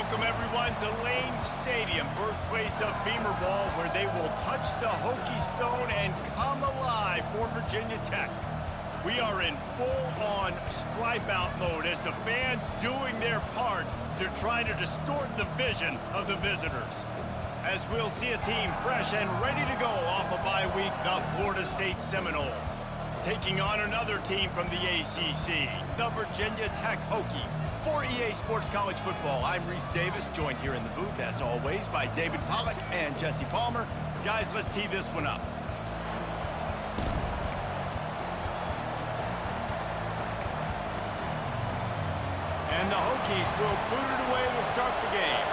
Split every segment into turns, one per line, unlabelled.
Welcome, everyone, to Lane Stadium, birthplace of Beamer Ball, where they will touch the Hokie Stone and come alive for Virginia Tech. We are in full-on stripe-out mode as the fans doing their part to try to distort the vision of the visitors. As we'll see a team fresh and ready to go off a bye week, the Florida State Seminoles, taking on another team from the ACC, the Virginia Tech Hokies. For EA Sports College Football, I'm Reese Davis, joined here in the booth, as always, by David Pollack and Jesse Palmer. Guys, let's tee this one up. And the Hokies will boot it away to start the game.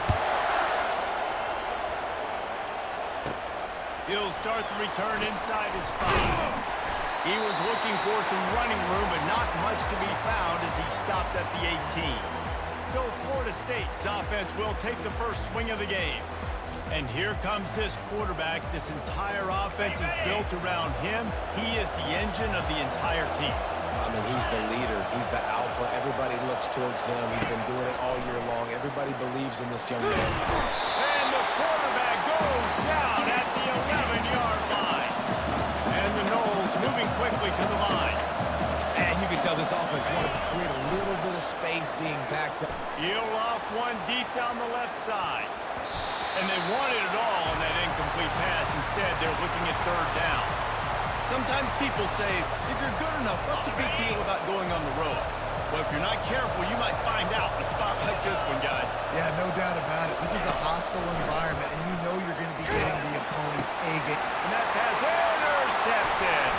He'll start the return inside his 5. He was looking for some running room, but not much to be found as he stopped at the 18. So Florida State's offense will take the first swing of the game. And here comes this quarterback. This entire offense is built around him. He is the engine of the entire team.
I mean, he's the leader. He's the alpha. Everybody looks towards him. He's been doing it all year long. Everybody believes in this young man.
And the quarterback goes down at the 11-yard line. And the Noles moving quickly to the line.
And you can tell this offense wanted to create a little bit of space being backed up.
He'll off one deep down the left side. And they wanted it all on that incomplete pass. Instead, they're looking at third down. Sometimes people say, if you're good enough, what's the big deal about going on the road? Well, if you're not careful, you might find out in a spot like this one, guys.
Yeah, no doubt about it. This is a hostile environment, and you know you're going to be getting the opponent's A game.
And that pass intercepted.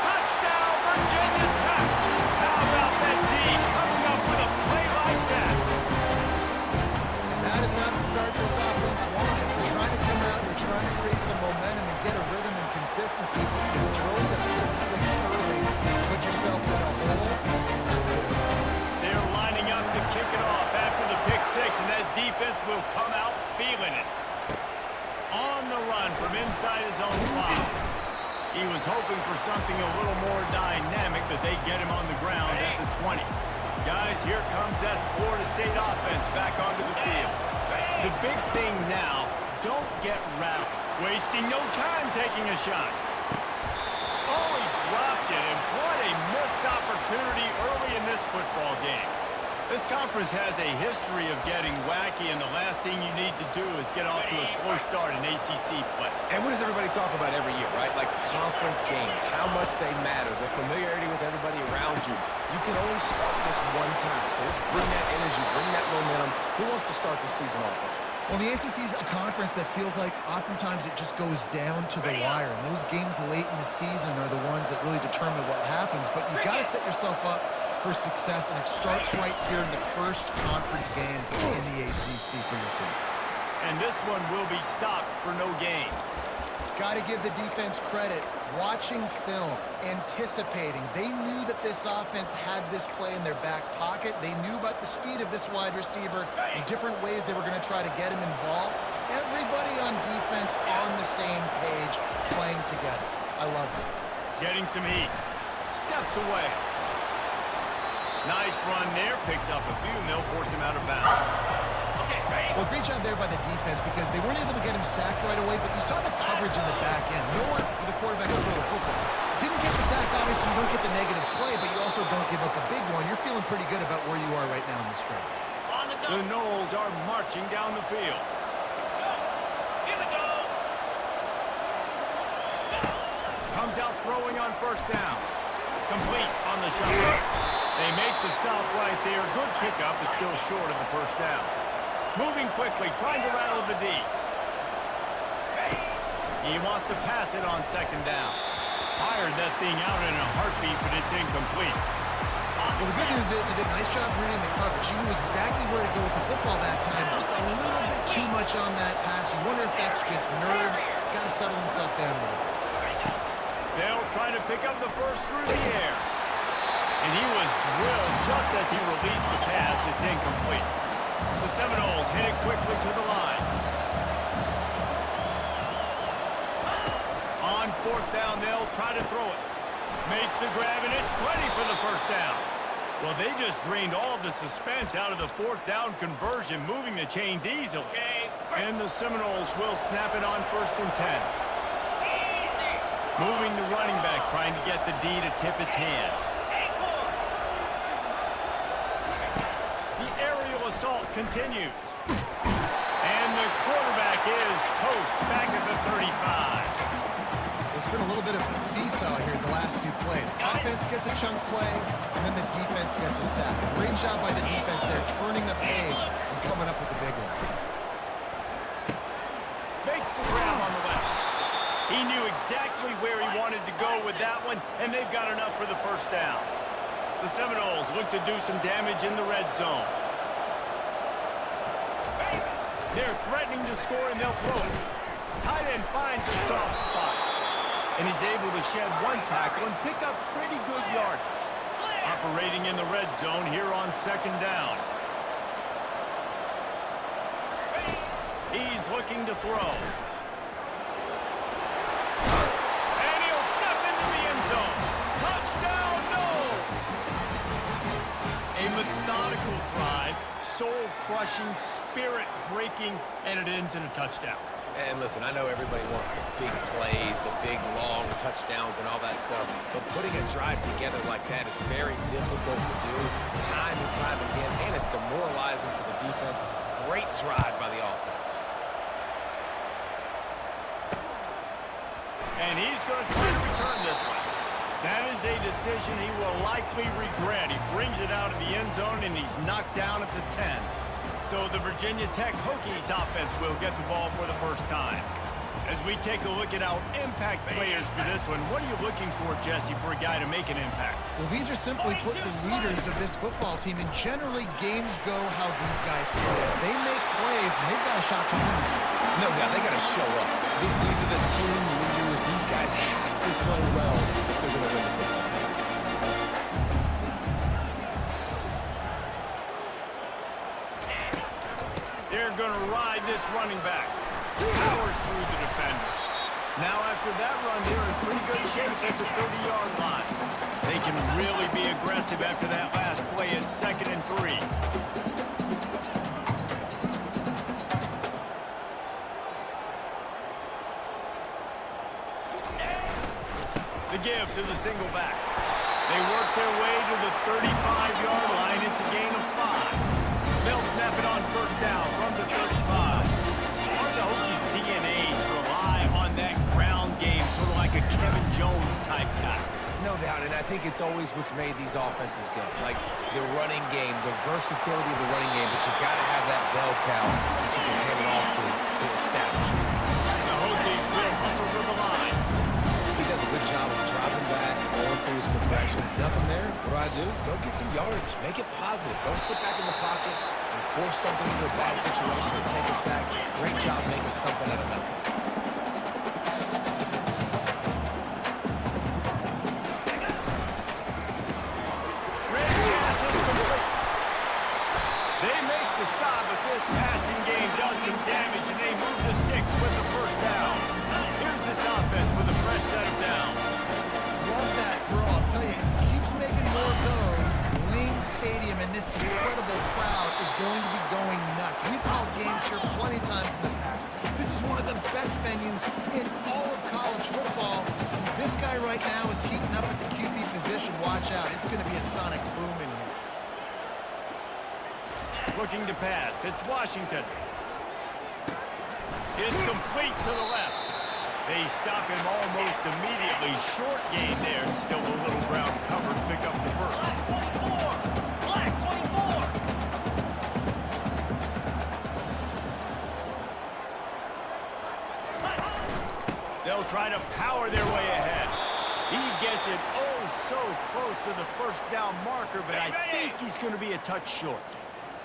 Touchdown, Virginia Tech. How about that D coming up with a play like that?
That is not the start this offense wanted. You're trying to come out, you're trying to create some momentum and get a rhythm and consistency. You throw the pick 6 early, put yourself in a hole.
They're lining up to kick it off after the pick 6, and that defense will come out feeling it. On the run from inside his own 5. He was hoping for something a little more dynamic, but they get him on the ground at the 20. Guys, here comes that Florida State offense back onto the field. The big thing now, don't get rattled. Wasting no time taking a shot. Oh, he dropped it, and what a missed opportunity early in this football game. This conference has a history of getting wacky, and the last thing you need to do is get off to a slow start in ACC play.
And what does everybody talk about every year, right? Like conference games, how much they matter, the familiarity with everybody around you. You can only start this one time, so let's bring that energy, bring that momentum. Who wants to start this season off with?
Well, the ACC is a conference that feels like oftentimes it just goes down to the wire, and those games late in the season are the ones that really determine what happens. But you got to set yourself up for success, and it starts right here in the first conference game in the ACC for your team.
And this one will be stopped for no gain.
Got to give the defense credit. Watching film, anticipating. They knew that this offense had this play in their back pocket. They knew about the speed of this wide receiver and different ways they were going to try to get him involved. Everybody on defense on the same page, playing together. I love it.
Getting some heat. Steps away. Nice run there. Picks up a few, and they'll force him out of bounds.
Well, great job there by the defense because they weren't able to get him sacked right away, but you saw the coverage in the back end. Nowhere for the quarterback to throw the football. Didn't get the sack, obviously you don't get the negative play, but you also don't give up a big one. You're feeling pretty good about where you are right now in this drive.
The Noles are marching down the field. Comes out throwing on first down. Complete on the shot. They make the stop right there. Good pickup, but still short of the first down. Moving quickly, trying to rattle the D. He wants to pass it on second down. Fired that thing out in a heartbeat, but it's incomplete.
Well, the good news is he did a nice job reading the coverage. He knew exactly where to go with the football that time. Just a little bit too much on that pass. You wonder if that's just nerves. He's got to settle himself down a little bit.
They'll try to pick up the first through the air. And he was drilled just as he released the pass. It's incomplete. The Seminoles hit it quickly to the line. On fourth down, they'll try to throw it. Makes the grab, and it's plenty for the first down. Well, they just drained all the suspense out of the fourth down conversion, moving the chains easily. And the Seminoles will snap it on 1st and 10. Moving the running back, trying to get the D to tip its hand. The aerial assault continues. And the quarterback is toast back at the 35.
It's been a little bit of a seesaw here the last two plays. Offense gets a chunk play, and then the defense gets a sack. Great job by the defense there, turning the page and coming up with the big one.
Makes the grab on the left. He knew exactly where he wanted to go with that one, and they've got enough for the first down. The Seminoles look to do some damage in the red zone. They're threatening to score, and they'll throw it. Tight end finds a soft spot, and he's able to shed one tackle and pick up pretty good yardage. Operating in the red zone here on 2nd down. He's looking to throw. And he'll step into the end zone. Touchdown, no! A methodical drive, soul-crushing, spirit-breaking, and it ends in a touchdown.
And listen, I know everybody wants the big plays, the big, long touchdowns and all that stuff, but putting a drive together like that is very difficult to do time and time again, and it's demoralizing for the defense. Great drive by the offense.
And he's going to try to return this one. That is a decision he will likely regret. He brings it out of the end zone, and he's knocked down at the 10. So the Virginia Tech Hokies offense will get the ball for the first time. As we take a look at our impact players for this one, what are you looking for, Jesse, for a guy to make an impact?
Well, these are simply put the leaders of this football team, and generally games go how these guys play. If they make plays, then they've got a shot to win this one.
No doubt, they got to show up. These are the team leaders. These guys have to play well if they're going to win the football game.
They're going to ride this running back. Powers through the defender. Now after that run, they're in pretty good shape at the 30-yard line. They can really be aggressive after that last play at 2nd and 3. The give to the single back. They work their way to the 35-yard line. It's a gain of 5. They'll snap it on 1st down from the 35. Part of the Hokies' DNA to rely on that ground game, sort of like a Kevin Jones type guy.
No doubt, and I think it's always what's made these offenses go. Like the running game, the versatility of the running game, but you got to have that bell cow that you can hand it off to establish it.
The Hokies will hustle to the line.
He does a good job of dropping back, going through his progressions. Nothing there. What do? Go get some yardage. Make it positive. Don't sit back in the pocket and force something into a bad situation or take a sack. Great job making something out of nothing.
They make the stop, but this passing game does some damage, and they move the sticks with the 1st down. Here's this offense with a fresh set of downs.
Love that throw. I'll tell you, he keeps making more of those. Wayne Stadium and this incredible crowd is going to be going nuts. We've called games here plenty of times in the past. This is one of the best venues in all of college football. This guy right now is heating up at the QB position. Watch out. It's going to be a sonic boom in here.
Looking to pass. It's Washington. It's complete to the left. They stop him almost immediately. Short gain there, and still a little ground covered. Pick up the first. Black 24. They'll try to power their way ahead. He gets it so close to the 1st down marker, but I think he's going to be a touch short.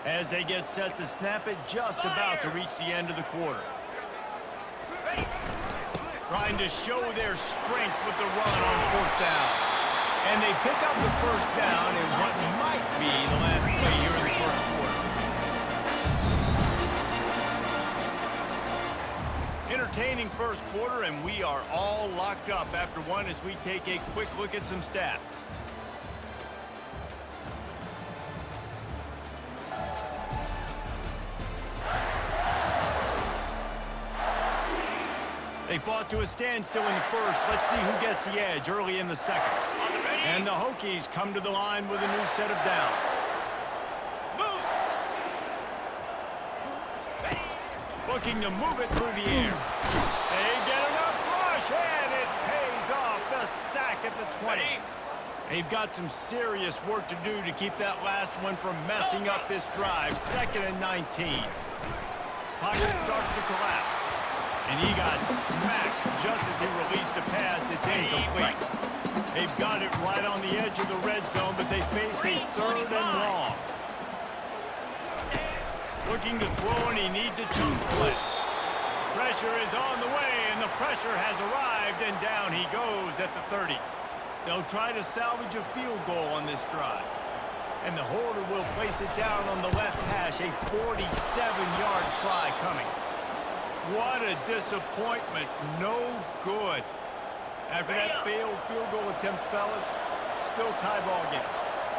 As they get set to snap it, just about to reach the end of the quarter. Trying to show their strength with the run on 4th down. And they pick up the 1st down in what might be the last play here in the 1st quarter. Entertaining 1st quarter, and we are all locked up after one as we take a quick look at some stats. They fought to a standstill in the first. Let's see who gets the edge early in the second. And the Hokies come to the line with a new set of downs. Looking to move it through the air. They get enough rush, and it pays off. The sack at the 20. They've got some serious work to do to keep that last one from messing up this drive. 2nd and 19. Pocket starts to collapse. And he got smacked just as he released the pass. It's incomplete. They've got it right on the edge of the red zone, but they face a 3rd and long. Looking to throw, and he needs a chunk play. Pressure is on the way, and the pressure has arrived, and down he goes at the 30. They'll try to salvage a field goal on this drive. And the holder will place it down on the left hash, a 47-yard try coming. What a disappointment. No good. After that failed field goal attempt, fellas, still tie ball game.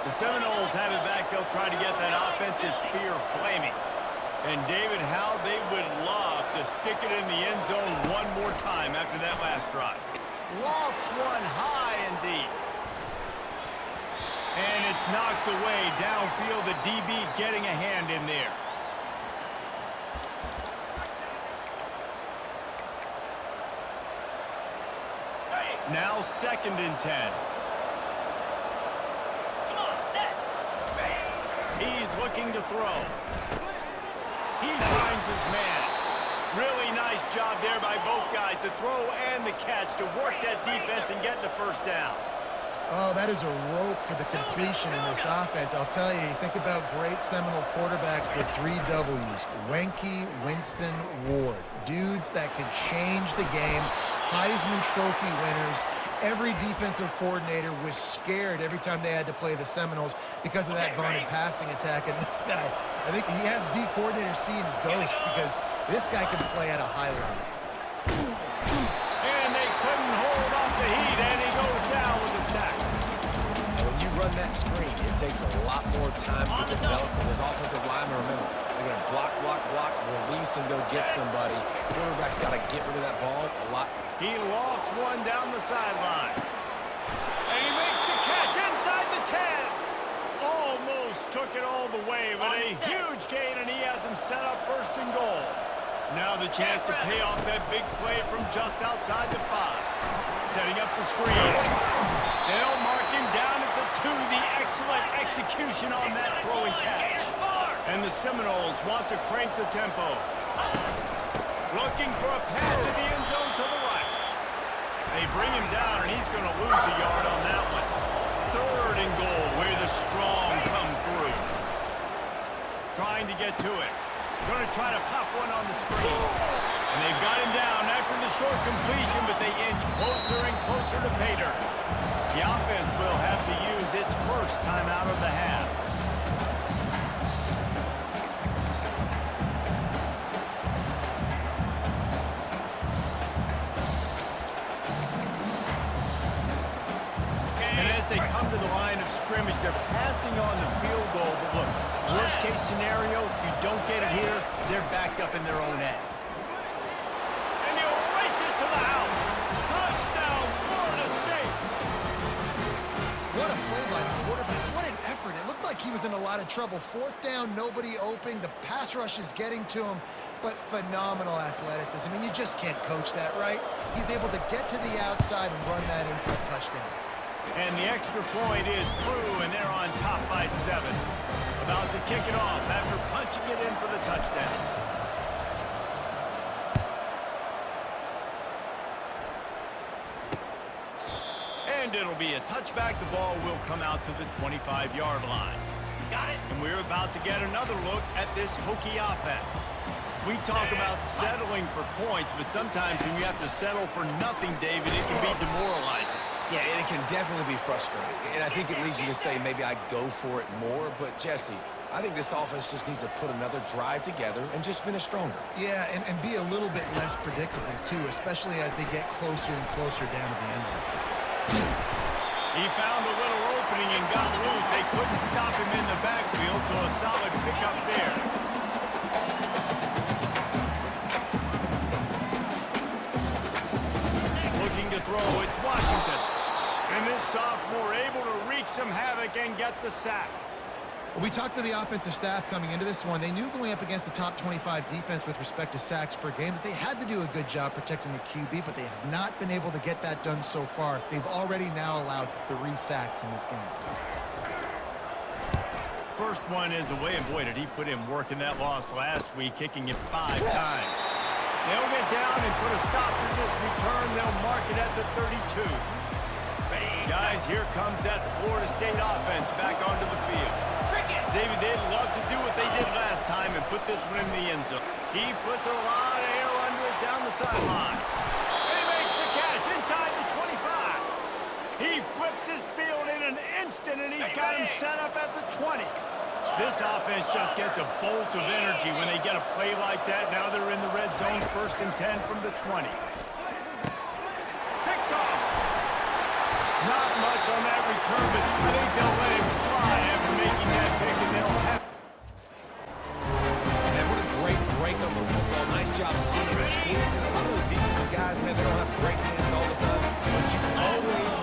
The Seminoles have it back. They'll try to get that offensive spear flaming. And, David, how they would love to stick it in the end zone one more time after that last drive. Lofts one high and deep. And it's knocked away downfield. The DB getting a hand in there. Now 2nd and 10. He's looking to throw. He finds his man. Really nice job there by both guys to throw and the catch to work that defense and get the first down.
Oh, that is a rope for the completion in this offense. I'll tell you, think about great Seminole quarterbacks, the 3 W's. Wenke, Winston, Ward. Dudes that could change the game. Heisman Trophy winners. Every defensive coordinator was scared every time they had to play the Seminoles because of that vaunted passing attack. And this guy, I think he has D coordinator seeing ghosts because this guy can play at a high level.
And they couldn't hold off the heat, and he goes down with a sack.
And when you run that screen, it takes a lot more time to develop because those offensive linemen, remember, they're going to block, release, and go get somebody. Quarterback's got to get rid of that ball a lot.
He lost one down the sideline. And he makes the catch inside the 10. Almost took it all the way, but a huge gain, and he has him set up 1st and goal. Now the chance to pay off that big play from just outside the 5. Setting up the screen. They'll mark him down at the 2. The excellent execution on that throw and catch. And the Seminoles want to crank the tempo. Looking for a pass to the end zone to the right. They bring him down, and he's going to lose a yard on that one. 3rd and goal, where the strong come through. Trying to get to it. Going to try to pop one on the screen. And they've got him down after the short completion, but they inch closer and closer to pay dirt. The offense will have to use its first timeout of the half. They come to the line of scrimmage. They're passing on the field goal. But look, worst case scenario, you don't get it here, they're backed up in their own end. And he'll race it to the house. Touchdown, Florida State.
What a play by the quarterback. What an effort. It looked like he was in a lot of trouble. 4th down, nobody open. The pass rush is getting to him. But phenomenal athleticism. I mean, you just can't coach that, right? He's able to get to the outside and run that in for a touchdown.
And the extra point is true, and they're on top by 7. About to kick it off after punching it in for the touchdown. And it'll be a touchback. The ball will come out to the 25-yard line. Got it. And we're about to get another look at this Hokie offense. We talk about settling for points, but sometimes when you have to settle for nothing, David, it can be demoralizing.
Yeah, and it can definitely be frustrating. And I think it leads you to say maybe I go for it more. But, Jesse, I think this offense just needs to put another drive together and just finish stronger.
Yeah, and be a little bit less predictable, too, especially as they get closer and closer down to the end zone.
He found a little opening and got loose. They couldn't stop him in the backfield, so a solid pickup there. some havoc and get the sack.
We talked to the offensive staff coming into this one. They knew going up against the top 25 defense with respect to sacks per game that they had to do a good job protecting the QB, but they have not been able to get that done so far. They've already now allowed 3 sacks in this game.
First one is away, and boy, did he put in work in that loss last week, kicking it 5 times. They'll get down and put a stop to this return. They'll mark it at the 32. Guys, here comes that Florida State offense back onto the field. David, they'd love to do what they did last time and put this one in the end zone. He puts a lot of air under it down the sideline. He makes the catch inside the 25. He flips his field in an instant, and he's got him set up at the 20. This offense just gets a bolt of energy when they get a play like that. Now they're in the red zone, 1st and 10 from the 20. Picked off. Not much on that return, but I think they'll let him slide after making that pick, and they'll have...
Man, what a great break on the football. Nice job seeing it squeezing. A lot of those defensive guys, man, they don't have great hands all the time, but you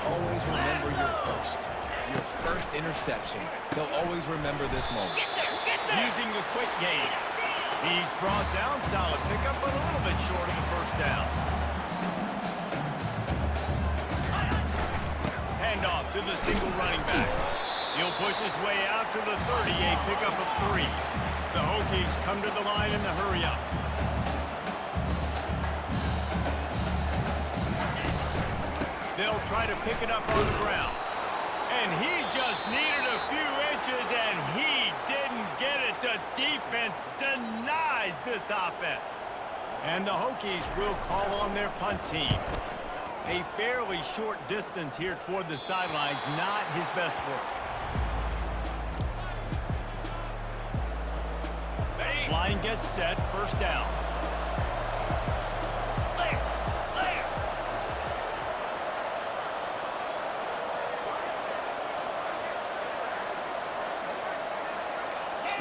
always remember your first interception. They'll always remember this moment.
Using the quick game. He's brought down, solid pickup, but a little bit short of the first down. Handoff to the single running back. He'll push his way out to the 38, pickup of 3. The Hokies come to the line in the hurry up. They'll try to pick it up on the ground. And he just needed a few inches, and he didn't get it. The defense denies this offense. And the Hokies will call on their punt team. A fairly short distance here toward the sidelines, not his best work. Line gets set, 1st down.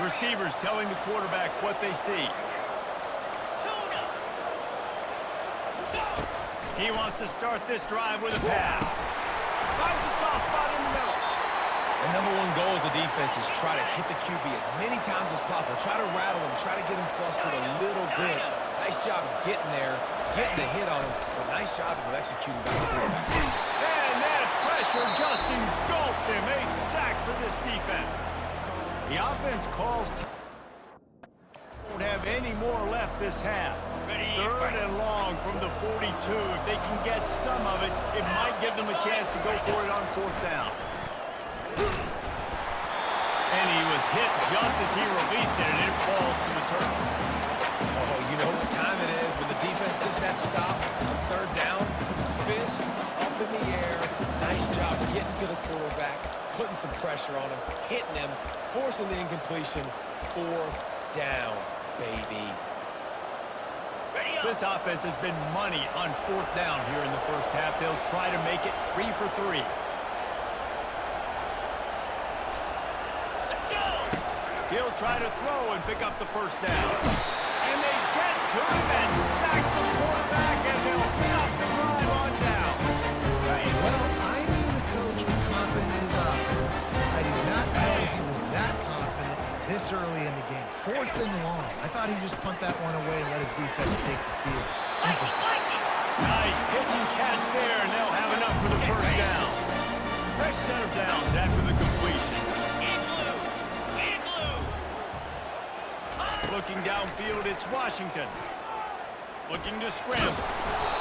Receivers telling the quarterback what they see. He wants to start this drive with a pass. Finds a soft spot in the middle.
The #1 goal as a defense is try to hit the QB as many times as possible. Try to rattle him. Try to get him flustered a little bit. Nice job getting there, getting the hit on him. But nice job of executing by the quarterback.
And that pressure just engulfed him. A sack for this defense. The offense calls. Won't have any more left this half. 3rd and long from the 42. If they can get some of it, it might give them a chance to go for it on 4th down. And he was hit just as he released it, and it falls to the turf.
Oh, you know what time it is when the defense gets that stop on 3rd down. Fist up in the air. Nice job getting to the quarterback, putting some pressure on him, hitting him, forcing the incompletion. 4th down, baby.
This offense has been money on 4th down here in the first half. They'll try to make it 3 for 3. Let's go! He'll try to throw and pick up the 1st down. And they get to him and sack the quarterback, and they'll stop the drive on down.
Well, I knew the coach was confident in his offense. I did not know he was that confident this early in the game. 4th and long. I thought he'd just punt that one away and let his defense take the field. Interesting.
Nice pitch and catch there, and they'll have enough for the 1st down. Fresh set of downs after the completion. Looking downfield, it's Washington. Looking to scramble.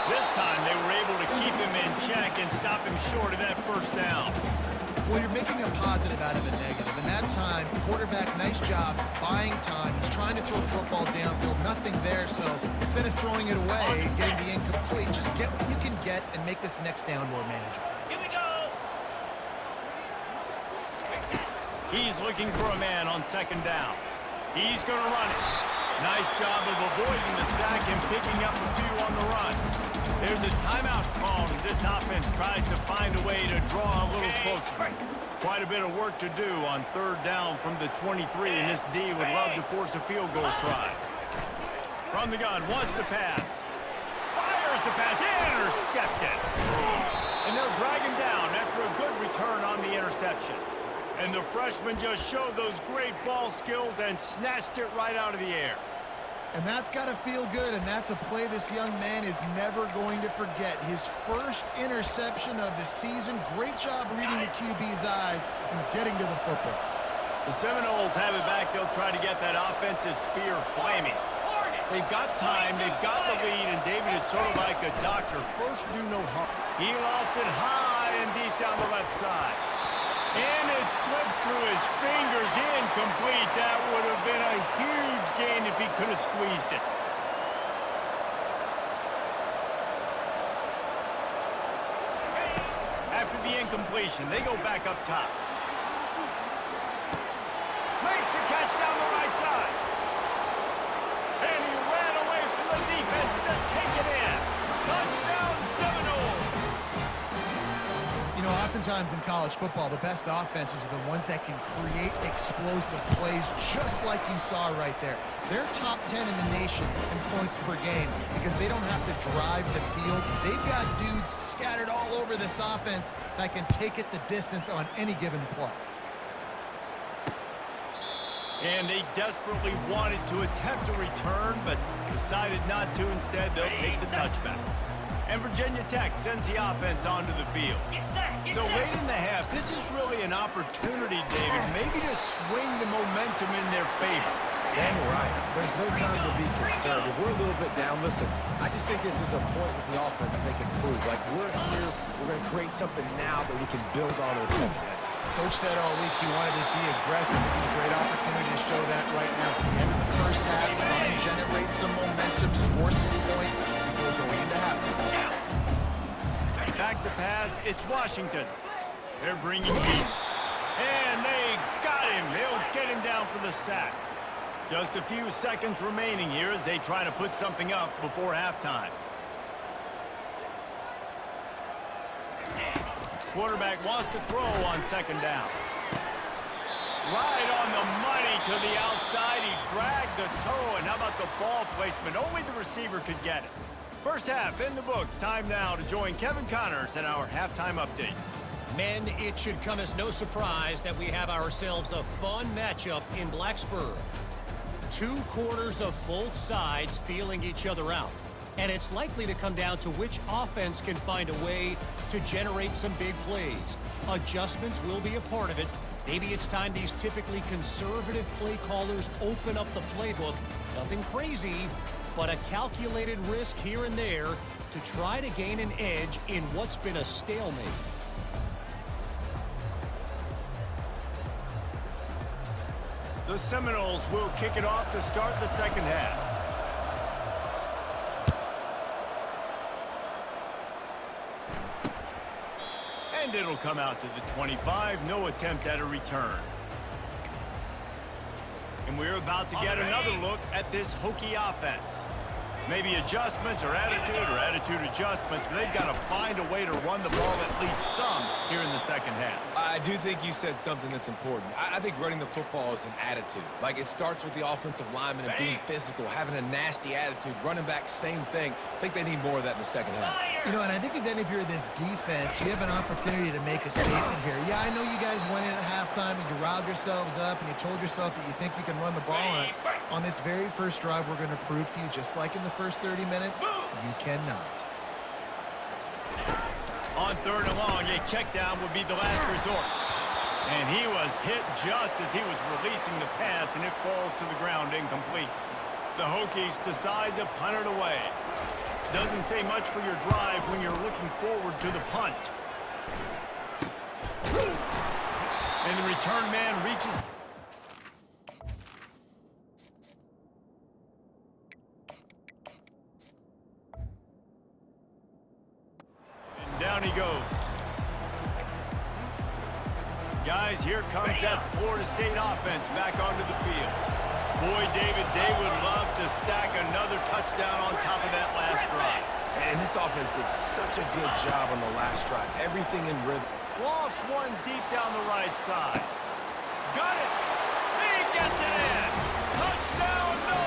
This time they were able to keep him in check and stop him short of that 1st down.
Well, you're making a positive out of a negative. And that time, quarterback, nice job, buying time. He's trying to throw the football downfield. Nothing there, so instead of throwing it away, getting the incomplete, just get what you can get and make this next down more manageable.
Here we go. He's looking for a man on 2nd down. He's going to run it. Nice job of avoiding the sack and picking up a few on the run. There's a timeout called as this offense tries to find a way to draw a little closer. Quite a bit of work to do on 3rd down from the 23, and this D would love to force a field goal try. From the gun, wants to pass. Fires the pass, intercepted. And they'll drag him down after a good return on the interception. And the freshman just showed those great ball skills and snatched it right out of the air.
And that's got to feel good, and that's a play this young man is never going to forget. His first interception of the season. Great job reading the QB's eyes and getting to the football.
The Seminoles have it back. They'll try to get that offensive spear flaming. They've got time, they've got the lead, and David is sort of like a doctor. First, do no harm. He lofts it high and deep down the left side. And it slips through his fingers, incomplete. That would have been a huge gain if he could have squeezed it. After the incompletion, they go back up top. Makes the catch down the right side. And he ran away from the defense to take it in. Touchdown, Seminoles!
You know, oftentimes in college football, the best offenses are the ones that can create explosive plays just like you saw right there. They're top 10 in the nation in points per game because they don't have to drive the field. They've got dudes scattered all over this offense that can take it the distance on any given play.
And they desperately wanted to attempt a return, but decided not to. Instead, they'll take the touchback. And Virginia Tech sends the offense onto the field. So late in the half, this is really an opportunity, David, maybe to swing the momentum in their favor.
Dang right. There's no time to be conservative. We're a little bit down. Listen, I just think this is a point with the offense that they can prove. Like, we're here, we're going to create something now that we can build on in the second half.
Coach said all week he wanted to be aggressive. This is a great opportunity to show that right now. At the end of the first half, try and generate some momentum, score some points before going into halftime.
Back to pass, it's Washington. They're bringing heat. And they got him. They'll get him down for the sack. Just a few seconds remaining here as they try to put something up before halftime. Quarterback wants to throw on second down. Right on the money to the outside. He dragged the toe, and how about the ball placement? Only the receiver could get it. First half in the books. Time now to join Kevin Connors in our halftime update.
Men, it should come as no surprise that we have ourselves a fun matchup in Blacksburg. 2 quarters of both sides feeling each other out. And it's likely to come down to which offense can find a way to generate some big plays. Adjustments will be a part of it. Maybe it's time these typically conservative play callers open up the playbook. Nothing crazy, but a calculated risk here and there to try to gain an edge in what's been a stalemate.
The Seminoles will kick it off to start the second half. And it'll come out to the 25. No attempt at a return. And we're about to get another look at this Hokie offense. Maybe adjustments or attitude adjustments, but they've got to find a way to run the ball at least some here in the second half.
I do think you said something that's important. I think running the football is an attitude. Like, it starts with the offensive lineman and being physical, having a nasty attitude. Running back, same thing. I think they need more of that in the second half.
You know, and I think again, if you're this defense, you have an opportunity to make a statement here. Yeah, I know you guys went in at halftime and you riled yourselves up and you told yourself that you think you can run the ball on us. On this very first drive, we're going to prove to you, just like in the first 30 minutes, you cannot.
On third and long, a check down would be the last resort. And he was hit just as he was releasing the pass, and it falls to the ground incomplete. The Hokies decide to punt it away. Doesn't say much for your drive when you're looking forward to the punt. And the return man reaches... And down he goes. Guys, here comes that Florida State offense back onto the field. Boy, David, they would love to stack another touchdown on top of that last drive.
And this offense did such a good job on the last drive. Everything in rhythm.
Lost one deep down the right side. Got it! He gets it in! Touchdown, no!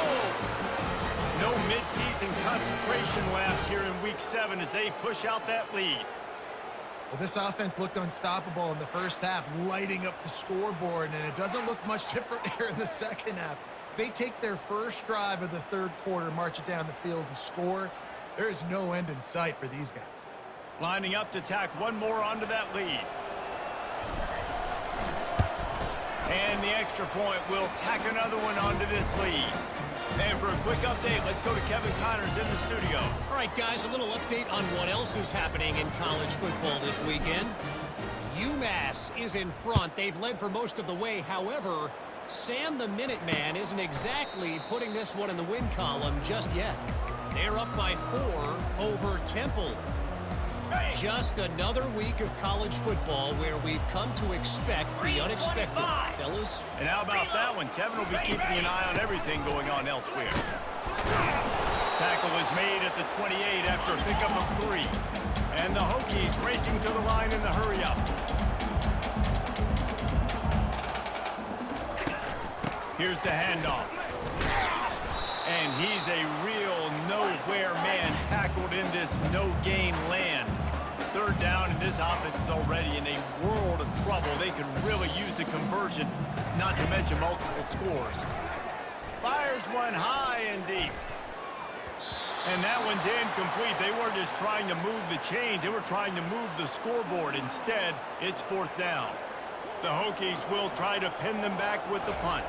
No midseason concentration lapse here in Week 7 as they push out that lead.
Well, this offense looked unstoppable in the first half, lighting up the scoreboard, and it doesn't look much different here in the second half. They take their first drive of the third quarter, march it down the field, and score. There is no end in sight for these guys.
Lining up to tack one more onto that lead. And the extra point will tack another one onto this lead. And for a quick update, let's go to Kevin Connors in the studio.
All right, guys, a little update on what else is happening in college football this weekend. UMass is in front. They've led for most of the way. However, Sam the Minuteman isn't exactly putting this one in the win column just yet. They're up by 4 over Temple. Just another week of college football where we've come to expect the unexpected, fellas.
And how about that one? Kevin will be keeping an eye on everything going on elsewhere. Tackle is made at the 28 after a pickup of 3. And the Hokies racing to the line in the hurry-up. Here's the handoff. And he's a real nowhere man tackled in this no-gain land. Third down, and this offense is already in a world of trouble. They could really use a conversion, not to mention multiple scores. Fires one high and deep. And that one's incomplete. They weren't just trying to move the chains. They were trying to move the scoreboard. Instead, it's 4th down. The Hokies will try to pin them back with the punt.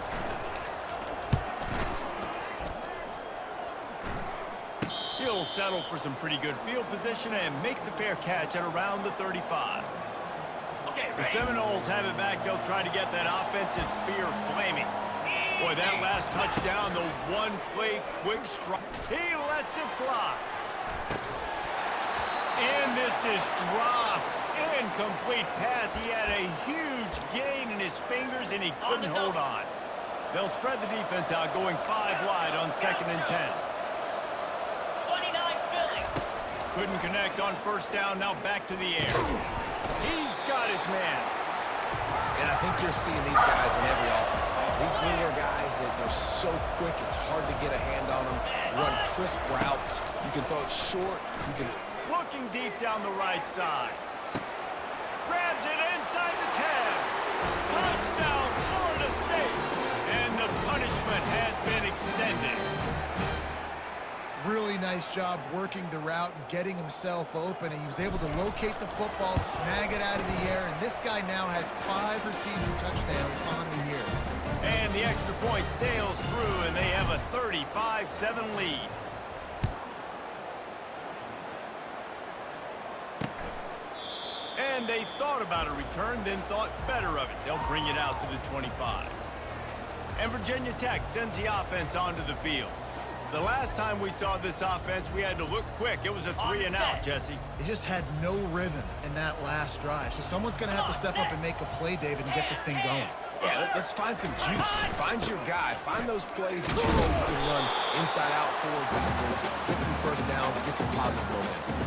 He'll settle for some pretty good field position and make the fair catch at around the 35. The Seminoles have it back. They'll try to get that offensive spear flaming. Boy, that last touchdown, the one-play quick strike. He lets it fly. And this is dropped. Incomplete pass. He had a huge gain in his fingers, and he couldn't hold on. They'll spread the defense out, going 5 wide on 2nd and 10. Couldn't connect on 1st down. Now back to the air. He's got his man.
And I think you're seeing these guys in every offense now. These linear guys, they're so quick, it's hard to get a hand on them. Run crisp routes. You can throw it short. You can...
Looking deep down the right side. Grabs it inside the 10. Touchdown, Florida State. And the punishment has been extended.
Really nice job working the route and getting himself open. And he was able to locate the football, snag it out of the air, and this guy now has 5 receiving touchdowns on the year.
And the extra point sails through, and they have a 35-7 lead. And they thought about a return, then thought better of it. They'll bring it out to the 25. And Virginia Tech sends the offense onto the field. The last time we saw this offense, we had to look quick. It was a 3-and-out, Jesse.
They just had no rhythm in that last drive. So someone's going to have to step up and make a play, David, and get this thing going.
Yeah, let's find some juice. Find your guy. Find those plays that you know you can run inside out, forward, backwards. Get some 1st downs. Get some positive momentum.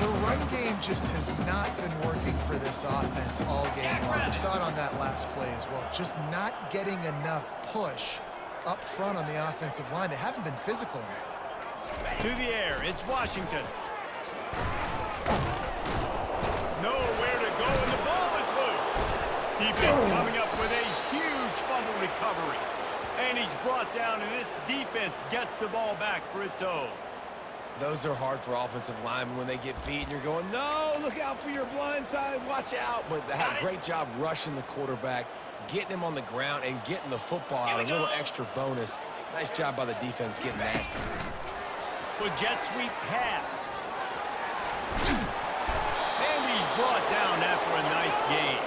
The run game just has not been working for this offense all game long. We saw it on that last play as well. Just not getting enough push up front on the offensive line. They haven't been physical enough.
To the air, it's Washington. Nowhere to go, and the ball is loose. Defense coming up with a huge fumble recovery. And he's brought down, and this defense gets the ball back for its own.
Those are hard for offensive linemen when they get beat. You're going, no, look out for your blind side. Watch out. But they had a great job rushing the quarterback, getting him on the ground, and getting the football out. A little extra bonus. Nice job by the defense getting nasty.
The jet sweep pass. And he's brought down after a nice gain.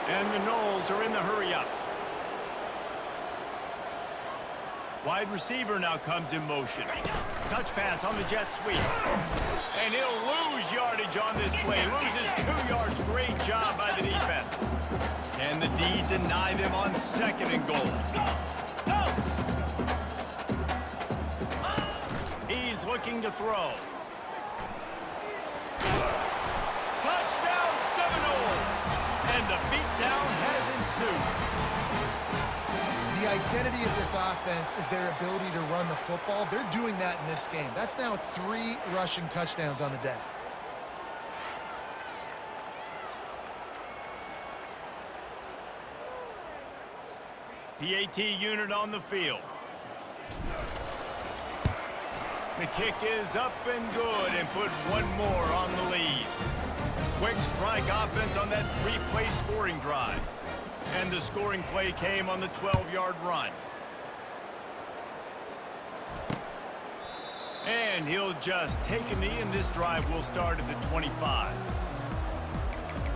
And the Noles are in the hurry-up. Wide receiver now comes in motion. Touch pass on the jet sweep. And he'll lose yardage on this play. Loses 2 yards. Great job by the defense. Can the D deny them on 2nd and goal? He's looking to throw. Touchdown Seminoles! And the beatdown has ensued.
The identity of this offense is their ability to run the football. They're doing that in this game. That's now 3 rushing touchdowns on the day.
PAT unit on the field. The kick is up and good and put one more on the lead. Quick strike offense on that 3-play scoring drive. And the scoring play came on the 12-yard run. And he'll just take a knee, and this drive will start at the 25.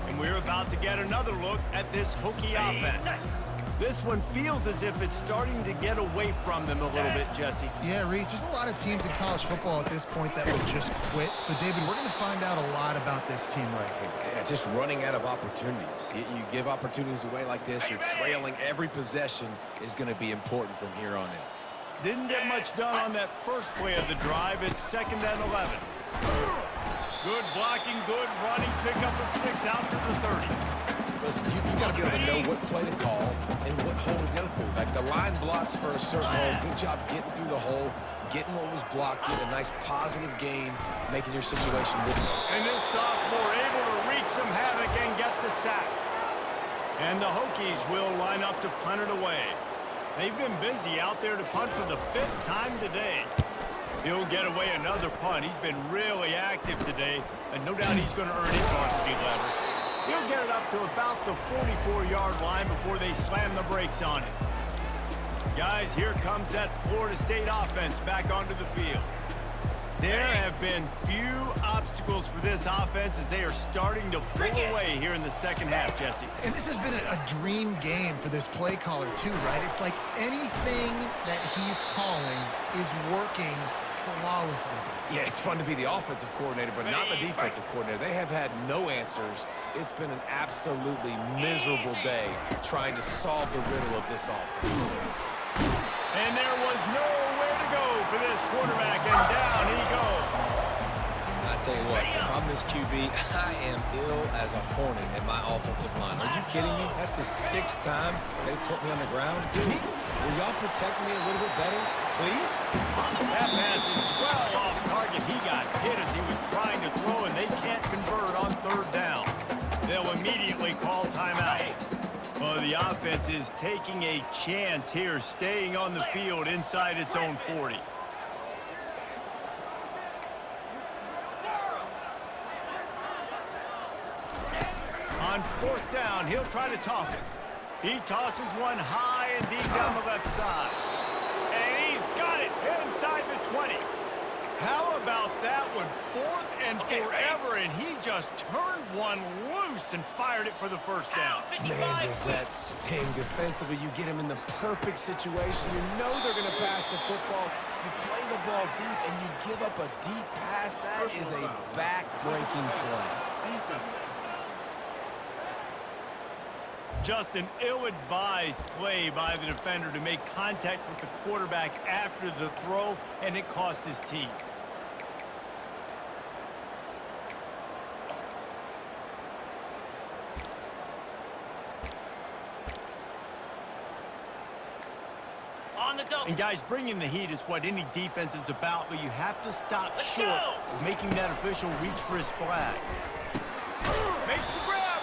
And we're about to get another look at this Hokie offense. This one feels as if it's starting to get away from them a little bit, Jesse.
Yeah, Reese, there's a lot of teams in college football at this point that would just quit. So, David, we're going to find out a lot about this team right here.
Yeah, just running out of opportunities. You give opportunities away like this, you're trailing. Every possession is going to be important from here on out.
Didn't get much done on that first play of the drive. It's 2nd and 11. Good blocking, good running. Pick up a 6 out to the 30.
Listen, you got to be able to know what play to call and what hole to go through. Like the line blocks for a certain hole. Good job getting through the hole, getting what was blocked, getting a nice positive gain, making your situation good.
And this sophomore able to wreak some havoc and get the sack. And the Hokies will line up to punt it away. They've been busy out there to punt for the 5th time today. He'll get away another punt. He's been really active today, and no doubt he's going to earn his varsity letter. He'll get it up to about the 44-yard line before they slam the brakes on it. Guys, here comes that Florida State offense back onto the field. There have been few obstacles for this offense as they are starting to pull away here in the second half, Jesse.
And this has been a dream game for this play caller, too, right? It's like anything that he's calling is working flawlessly.
Yeah, it's fun to be the offensive coordinator, but not the defensive coordinator. They have had no answers. It's been an absolutely miserable day trying to solve the riddle of this offense.
And there was nowhere to go for this quarterback, and down he goes.
I tell you what, if I'm this QB, I am ill as a hornet in my offensive line. Are you kidding me? That's the 6th time they put me on the ground. Dude, will y'all protect me a little bit better, please?
That pass is well off target. He got hit as he was trying to throw, and they can't convert on 3rd down. They'll immediately call timeout. Well, the offense is taking a chance here, staying on the field inside its own 40. On 4th down, he'll try to toss it. He tosses one high and deep down the left side. And he's got it inside the 20. How about that one? 4th and forever, and he just turned one loose and fired it for the 1st down.
Man, does that sting defensively. You get him in the perfect situation. You know they're going to pass the football. You play the ball deep, and you give up a deep pass. That is a back-breaking play.
Just an ill-advised play by the defender to make contact with the quarterback after the throw, and it cost his team. And guys, bringing the heat is what any defense is about, but you have to stop short of making that official reach for his flag. Makes the grab.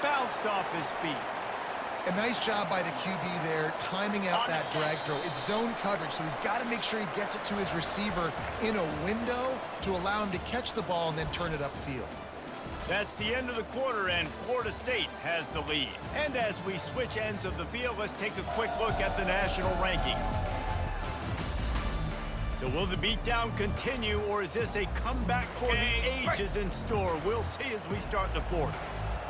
Bounced off his feet.
A nice job by the QB there, timing out that drag throw. It's zone coverage, so he's got to make sure he gets it to his receiver in a window to allow him to catch the ball and then turn it upfield.
That's the end of the quarter, and Florida State has the lead. And as we switch ends of the field, let's take a quick look at the national rankings. So will the beatdown continue, or is this a comeback for the ages in store? We'll see as we start the 4th.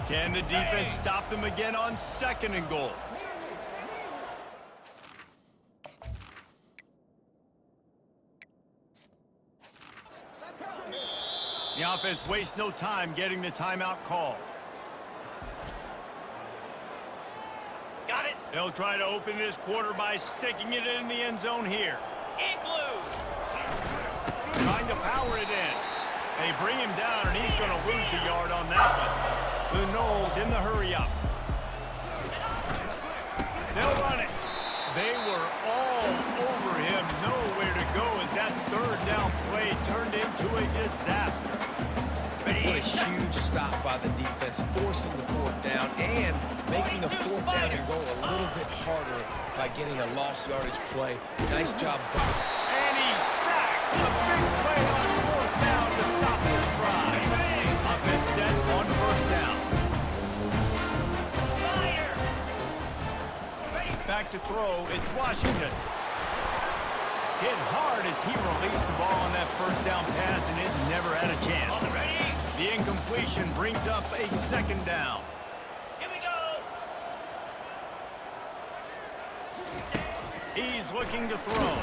Can the defense stop them again on 2nd and goal? The offense wastes no time getting the timeout called.
Got it.
They'll try to open this quarter by sticking it in the end zone here.
Igloo.
Trying to power it in. They bring him down, and he's going to lose a yard on that one. The Noles in the hurry-up. They'll run it. They were all over him. Nowhere to go as that 3rd down play turned into a disaster.
What a huge huge stop by the defense, forcing the fourth down and making the fourth down and goal a little bit harder by getting a lost yardage play. Nice job, Buck.
And he's sacked. A big play on fourth down to stop this drive. Offense set on first down.
Fire!
Back to throw, it's Washington. Hit hard as he released the ball on that first down pass, and it never had a chance.
Ready?
The incompletion brings up a second down.
Here we go!
He's looking to throw.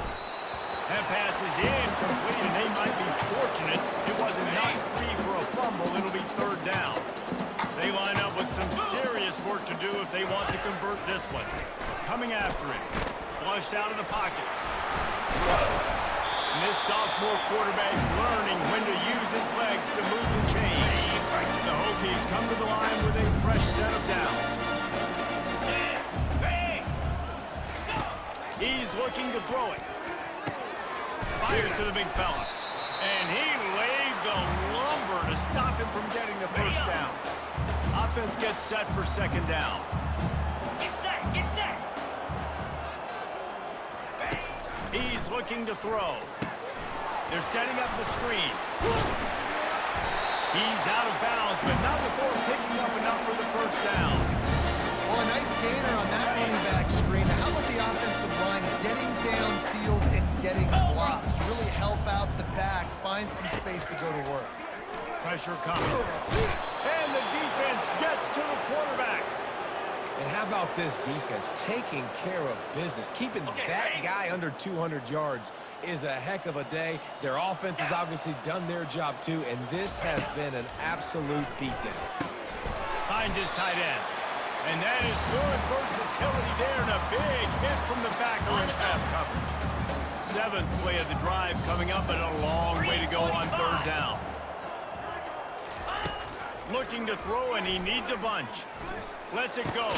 That pass is incomplete, and they might be fortunate it wasn't knocked free for a fumble. It'll be third down. They line up with some serious work to do if they want to convert this one. Coming after it. Flushed out of the pocket. And this sophomore quarterback learning when to use his legs to move the chain. The Hokies come to the line with a fresh set of downs. He's looking to throw it. Fires to the big fella. And he laid the lumber to stop him from getting the first down. Offense gets set for second down.
Get set! Get set!
He's looking to throw. They're setting up the screen. He's out of bounds, but not before picking up enough for the first down.
Well, a nice gainer on that running back screen. How about the offensive line getting downfield and getting blocks to really help out the back, find some space to go to work?
Pressure coming. And the defense gets to the quarterback.
And how about this defense taking care of business? Keeping that guy under 200 yards is a heck of a day. Their offense has obviously done their job too, and this has been an absolute beatdown.
Finds his tight end. And that is good versatility there, and a big hit from the backer in pass coverage. Seventh play of the drive coming up, and a long way to go on third down. Looking to throw, and he needs a bunch. Lets it go.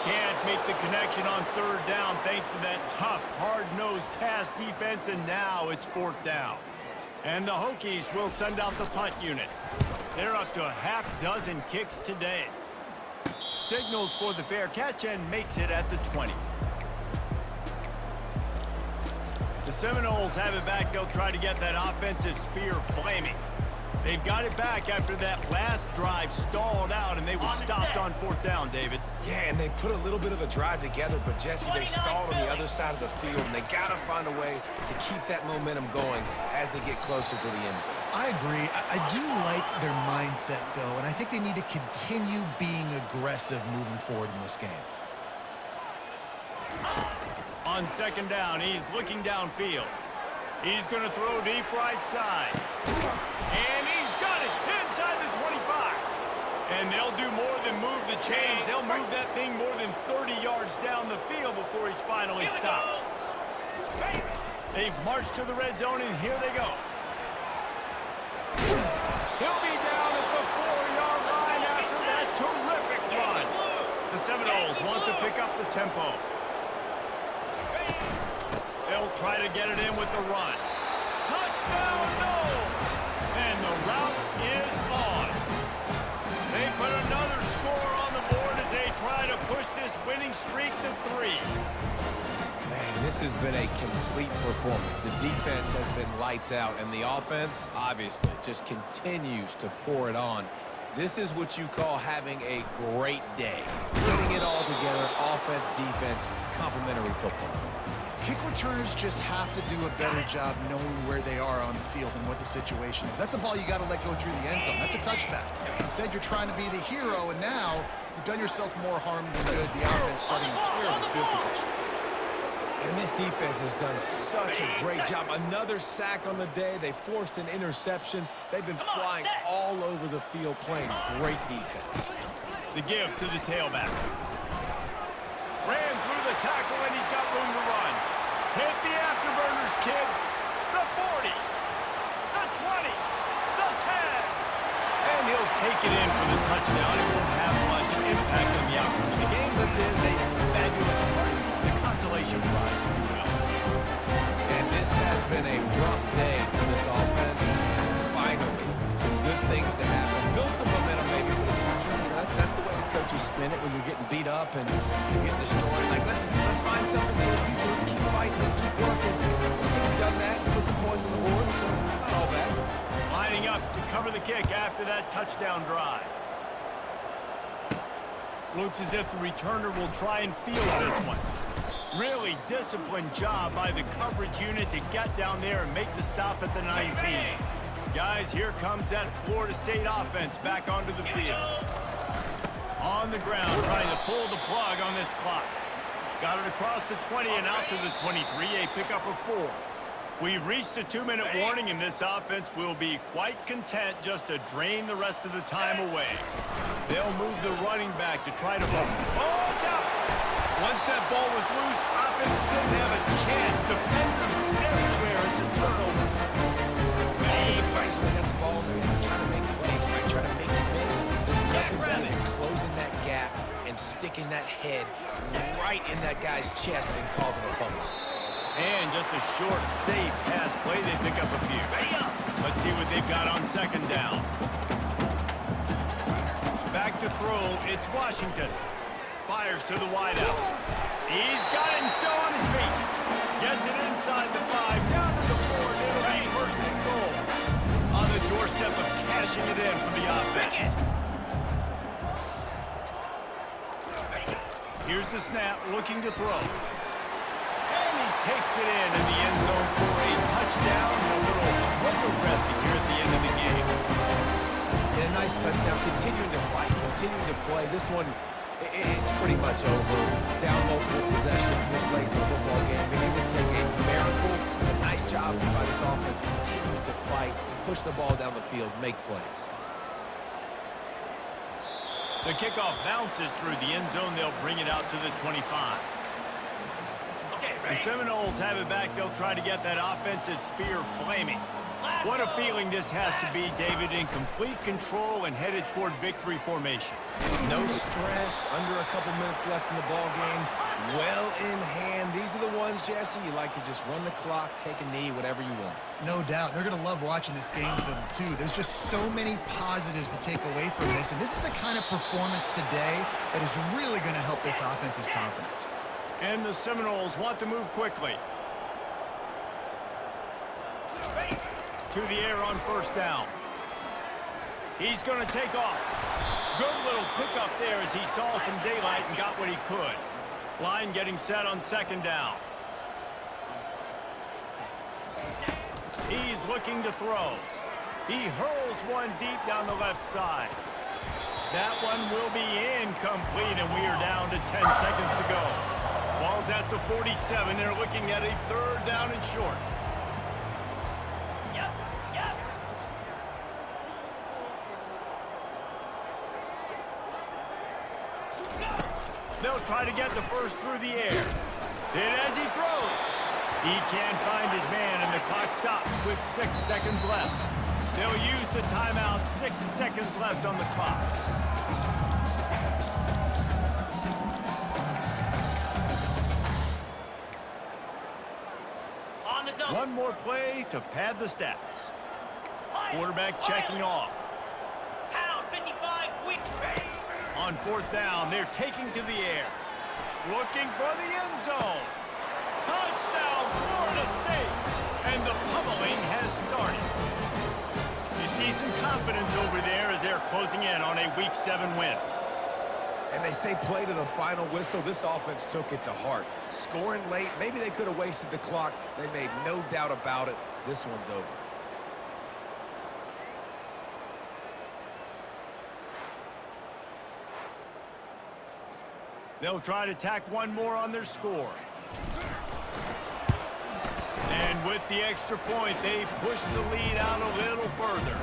Can't make the connection on third down thanks to that tough, hard-nosed pass defense, and now it's fourth down. And the Hokies will send out the punt unit. They're up to a half dozen kicks today. Signals for the fair catch and makes it at the 20. The Seminoles have it back. They'll try to get that offensive spear flaming. They've got it back after that last drive stalled out, and they were stopped on fourth down, David.
Yeah, and they put a little bit of a drive together, but Jesse, they stalled on the other side of the field, and they got to find a way to keep that momentum going as they get closer to the end zone.
I agree. I do like their mindset, though, and I think they need to continue being aggressive moving forward in this game.
On second down, he's looking downfield. He's going to throw deep right side. And he's got it inside the 25. And they'll do more than move the chains. They'll move that thing more than 30 yards down the field before he's finally stopped. They've marched to the red zone, and here they go. He'll be down at the 4-yard line after that terrific run. The Seminoles want to pick up the tempo. They'll try to get it in with the run. Touchdown, no! And the route is on. They put another score on the board as they try to push this winning streak to 3.
Man, this has been a complete performance. The defense has been lights out, and the offense, obviously, just continues to pour it on. This is what you call having a great day. Putting it all together, offense, defense, complementary football.
Kick returners just have to do a better job knowing where they are on the field and what the situation is. That's a ball you got to let go through the end zone. That's a touchback. Instead, you're trying to be the hero, and now you've done yourself more harm than good. The offense starting a terrible field position.
And this defense has done such a great job. Another sack on the day. They forced an interception. They've been flying all over the field playing great defense.
The give to the tailback. Ran through the tackle, and he's got room to run. Hit the afterburners, kid. The 40, the 20, the 10. And he'll take it in for the touchdown. It won't have much impact on the outcome of the game, but it is a fabulous part. The consolation prize, if you will.
And this has been a rough day for this offense. Finally, some good minute when you're getting beat up and you're getting destroyed. Like, listen, let's find something for the future. Let's keep fighting. Let's keep working. This team's done that. Put some points on the board, so it's not all bad.
Lining up to cover the kick after that touchdown drive. Looks as if the returner will try and field this one. Really disciplined job by the coverage unit to get down there and make the stop at the 19. Guys, here comes that Florida State offense back onto the field. On the ground, trying to pull the plug on this clock. Got it across the 20 and out to the 23, a pickup of 4. We've reached the 2-minute warning, and this offense will be quite content just to drain the rest of the time away. They'll move the running back to try to run. Oh, it's out! Once that ball was loose, offense didn't have a chance. Defenders everywhere. It's a turnover.
Offensive players, when they got the ball, they're trying to make plays, right? Trying to make you miss. There's nothing better than closing that gap and sticking that head right in that guy's chest and causing a fumble.
And just a short, safe pass play. They pick up a few. Let's see what they've got on second down. Back to throw. It's Washington. Fires to the wideout. He's got it and still on his feet. Gets it inside the 5. Down to the 4. It'll be first and goal. On the doorstep of cashing it in for the offense. Here's the snap. Looking to throw. And he takes it in the end zone for a touchdown and a little window dressing here at the end of the game.
And a nice touchdown, continuing to fight, continuing to play. This one, it's pretty much over. Down multiple possessions this late in the football game. But it would take a miracle. A nice job by this offense, continuing to fight, push the ball down the field, make plays.
The kickoff bounces through the end zone. They'll bring it out to the 25. The Seminoles have it back. They'll try to get that offensive spear flaming. What a feeling this has to be, David, in complete control and headed toward victory formation.
No stress, under a couple minutes left in the ball game. Well in hand. These are the ones, Jesse, you like to just run the clock, take a knee, whatever you want.
No doubt. They're going to love watching this game film, too. There's just so many positives to take away from this, and this is the kind of performance today that is really going to help this offense's confidence.
And the Seminoles want to move quickly. To the air on first down. He's going to take off. Good little pickup there as he saw some daylight and got what he could. Line getting set on second down. He's looking to throw. He hurls one deep down the left side. That one will be incomplete, and we are down to 10 seconds to go. Ball's at the 47. They're looking at a third down and short. They'll try to get the first through the air. Then as he throws, he can't find his man, and the clock stops with 6 seconds left. They'll use the timeout. 6 seconds left on the clock. One more play to pad the stats. Quarterback checking off. On fourth down, they're taking to the air. Looking for the end zone. Touchdown, Florida State. And the pummeling has started. You see some confidence over there as they're closing in on a Week 7 win.
And they say play to the final whistle. This offense took it to heart. Scoring late, maybe they could have wasted the clock. They made no doubt about it. This one's over.
They'll try to tack one more on their score. And with the extra point, they push the lead out a little further.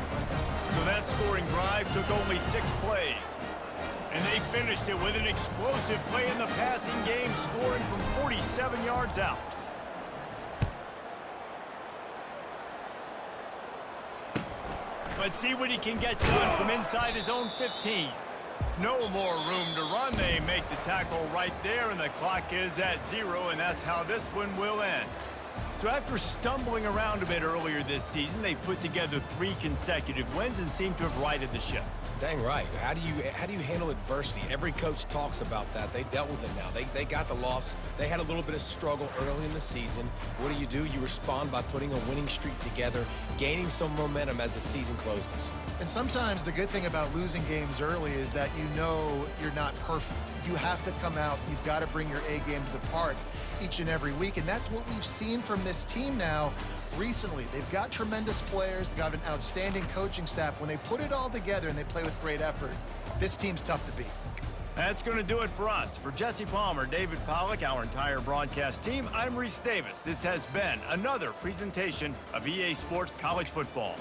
So that scoring drive took only 6 plays. And they finished it with an explosive play in the passing game, scoring from 47 yards out. Let's see what he can get done from inside his own 15. No more room to run. They make the tackle right there, and the clock is at 0, and that's how this one will end. So after stumbling around a bit earlier this season, they've put together 3 consecutive wins and seem to have righted the ship.
Dang right. How do you handle adversity? Every coach talks about that. They dealt with it now. They got the loss. They had a little bit of struggle early in the season. What do? You respond by putting a winning streak together, gaining some momentum as the season closes.
And sometimes the good thing about losing games early is that you know you're not perfect. You have to come out. You've got to bring your A game to the park each and every week. And that's what we've seen from this team now recently. They've got tremendous players. They've got an outstanding coaching staff. When they put it all together and they play with great effort, this team's tough to beat.
That's going to do it for us. For Jesse Palmer, David Pollack, our entire broadcast team, I'm Reese Davis. This has been another presentation of EA Sports College Football.